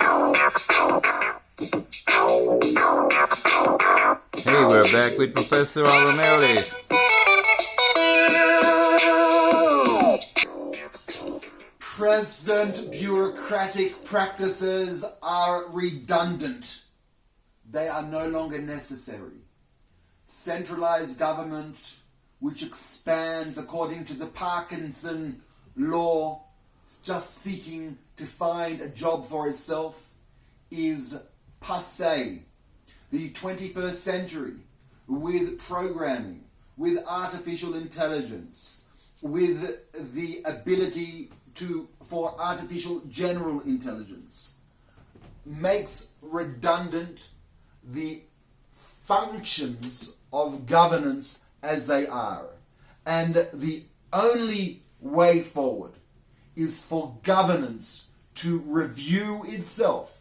Hey, we're back with Professor Aromerli. Present bureaucratic practices are redundant. They are no longer necessary. Centralized government, which expands according to the Parkinson law, just seeking to find a job for itself, is passé. The 21st century, with programming, with artificial intelligence, with the ability for artificial general intelligence, makes redundant the functions of governance as they are. And the only way forward is for governance to review itself,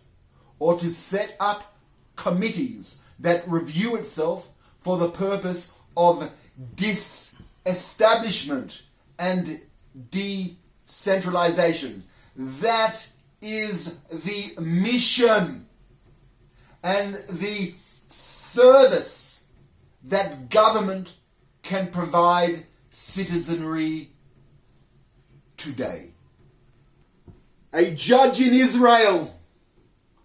or to set up committees that review itself for the purpose of disestablishment and decentralization. That is the mission and the service that government can provide citizenry today. A judge in Israel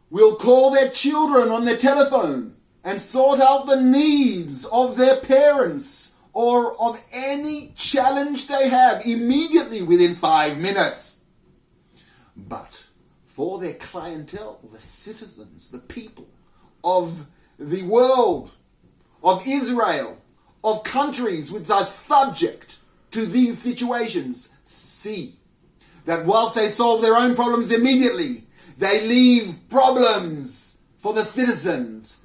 will call their children on their telephone and sort out the needs of their parents or of any challenge they have immediately within 5 minutes. But for their clientele, the citizens, the people of the world, of Israel, of countries which are subject to these situations, see that whilst they solve their own problems immediately, they leave problems for the citizens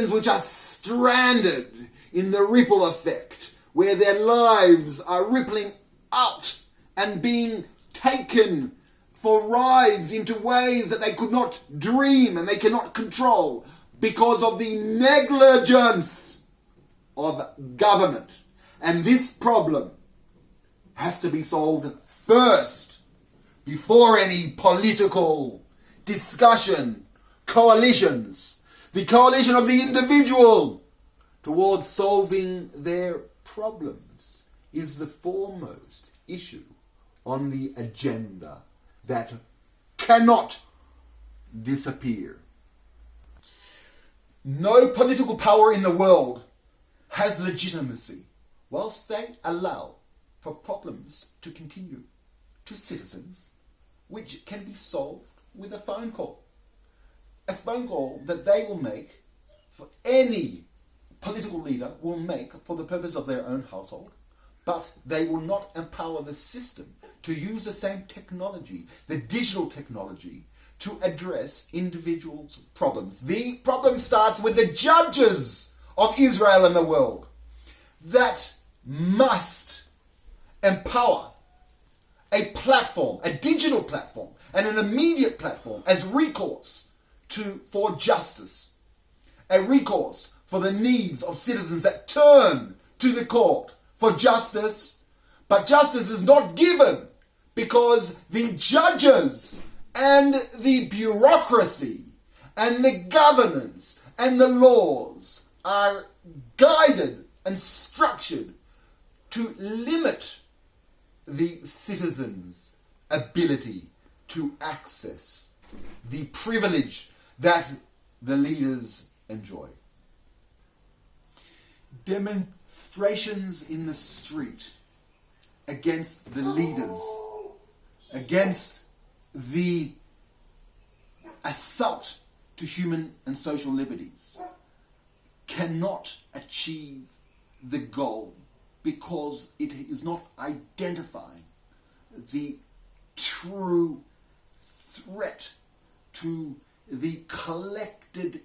which are stranded in the ripple effect, where their lives are rippling out and being taken for rides into ways that they could not dream and they cannot control because of the negligence of government. And this problem has to be solved first, before any political discussion, coalitions. The coalition of the individual towards solving their problems is the foremost issue on the agenda that cannot disappear. No political power in the world has legitimacy whilst they allow for problems to continue to citizens, which can be solved with a phone call. A phone call that they will make, for any political leader will make for the purpose of their own household, but they will not empower the system to use the same technology, the digital technology, to address individuals' problems. The problem starts with the judges of Israel and the world that must empower a platform, a digital platform, and an immediate platform as recourse for justice, a recourse for the needs of citizens that turn to the court for justice, but justice is not given because the judges and the bureaucracy and the governance and the laws are guided and structured to limit the citizens' ability to access the privilege that the leaders enjoy. Demonstrations in the street against the leaders, against the assault to human and social liberties, cannot achieve the goal because it is not identifying the true threat to the collected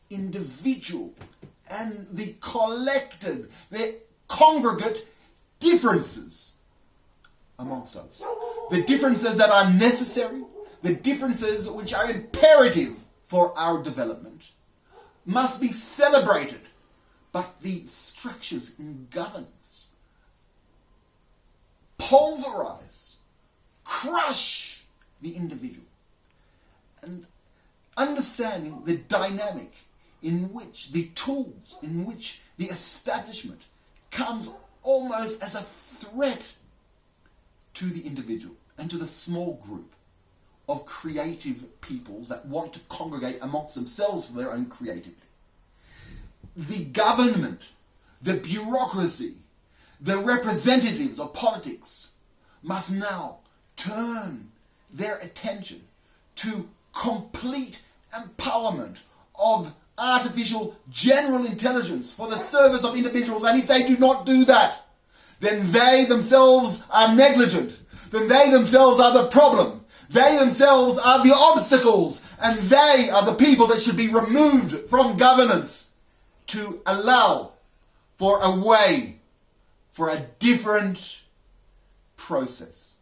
individual and the congregate differences amongst us. The differences that are necessary, the differences which are imperative for our development, must be celebrated. But the structures in governance pulverize, crush the individual. And understanding the dynamic in which the tools, in which the establishment comes almost as a threat to the individual and to the small group of creative peoples that want to congregate amongst themselves for their own creativity. The government, the bureaucracy, the representatives of politics must now turn their attention to complete empowerment of artificial general intelligence for the service of individuals. And if they do not do that, then they themselves are negligent. Then they themselves are the problem. They themselves are the obstacles. And they are the people that should be removed from governance to allow for a way for a different process.